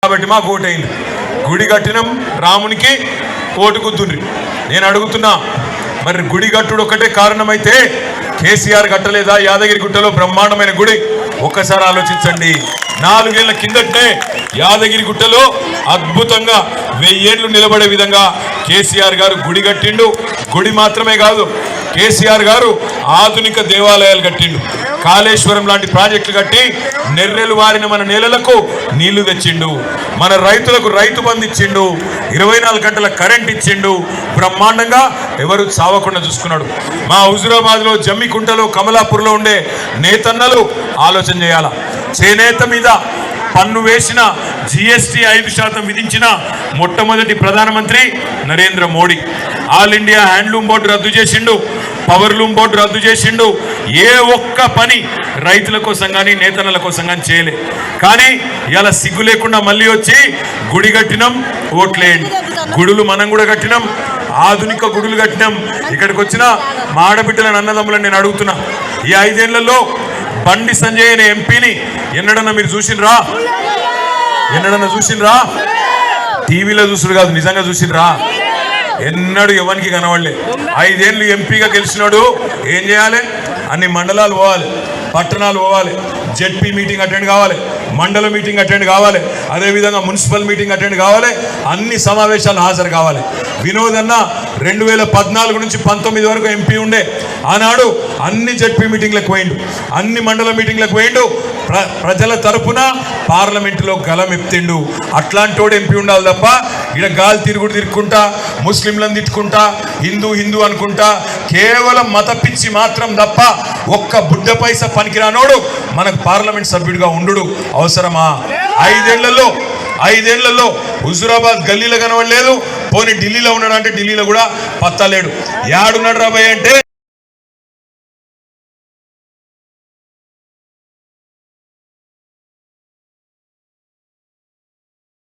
కాబట్టి మాకు ఓటైంది. గుడి కట్టినం, రామునికి ఓటు గుద్దుండ్రి. నేను అడుగుతున్నా, మరి గుడి కట్టుడు ఒక్కటే కారణమైతే కేసీఆర్ కట్టలేదా యాదగిరి గుట్టలో బ్రహ్మాండమైన గుడి? ఒక్కసారి ఆలోచించండి. 4 ఏళ్ల కిందటే యాదగిరి గుట్టలో అద్భుతంగా 1000 ఏళ్లు నిలబడే విధంగా కేసీఆర్ గారు గుడి కట్టిండు. గుడి మాత్రమే కాదు, కేసీఆర్ గారు ఆధునిక దేవాలయాలు కట్టిండు. కాళేశ్వరం లాంటి ప్రాజెక్టులు కట్టి నెర్రెలు వారిన మన నేలలకు నీళ్లు తెచ్చిండు. మన రైతులకు రైతు బంధు ఇచ్చిండు. 24 గంటల కరెంట్ ఇచ్చిండు. బ్రహ్మాండంగా ఎవరు చావకుండా చూసుకున్నాడు. మా హుజురాబాద్లో, జమ్మికుంటలో, కమలాపూర్లో ఉండే నేతన్నలు ఆలోచన చేయాల. చేనేత మీద పన్ను వేసిన, GST 5% విధించిన మొట్టమొదటి ప్రధానమంత్రి Narendra Modi. All India handloom board రద్దు చేసిండు, పవర్లూమ్ బోర్డు రద్దు చేసిండు. ఏ ఒక్క పని రైతుల కోసం కానీ నేతన్నల కోసం కానీ చేయలే. కానీ ఇలా సిగ్గు లేకుండా మళ్ళీ వచ్చి గుడి కట్టినాం, ఓట్లేయండి. గుడులు మనం కూడా కట్టినాం, ఆధునిక గుడులు కట్టినాం. ఇక్కడికి వచ్చిన మా ఆడబిడ్డలను, అన్నదమ్ములను నేను అడుగుతున్నా, ఈ 5 ఏళ్లలో బండి సంజయ్ అనే ఎంపీని ఎన్నడన్నా మీరు చూసినరా? ఎన్నడన్నా చూసినరా? టీవీలో చూసుడు కాదు, నిజంగా చూసినరా? ఎన్నడూ ఎవరికి కనవాళ్లే. 5 ఏళ్ళు ఎంపీగా గెలిచినాడు. ఏం చేయాలి? అన్ని మండలాలు పోవాలి, పట్టణాలు పోవాలి, జెడ్పీ మీటింగ్ అటెండ్ కావాలి, మండల మీటింగ్ అటెండ్ కావాలి, అదేవిధంగా మున్సిపల్ మీటింగ్ అటెండ్ కావాలి, అన్ని సమావేశాలు హాజరు కావాలి. వినోద్ అన్న 2014 నుంచి 19 వరకు ఎంపీ ఉండే. ఆనాడు అన్ని జెడ్పీ మీటింగ్లకు పోయిండు, అన్ని మండల మీటింగ్లకు పోయిండు. ప్రజల తరపున పార్లమెంటులో గలం ఎత్తిండు. అట్లాంటోడు ఎంపీ ఉండాలి తప్ప ఇక్కడ గాలి తిరుగుకుంటా, ముస్లింలను తిట్టుకుంటా, హిందూ అనుకుంటా, కేవలం మత పిచ్చి మాత్రం తప్ప ఒక్క బుడ్డ పైసా పనికిరానోడు మనకు పార్లమెంట్ సభ్యుడిగా ఉండు అవసరమా? 5 ఏళ్లలో హుజురాబాద్ గల్లీలో కనబడలేదు. పోనీ ఢిల్లీలో ఉన్నాడు అంటే ఢిల్లీలో కూడా పత్తలేడు. యాడున్నాడు రాబోయ్ అంటే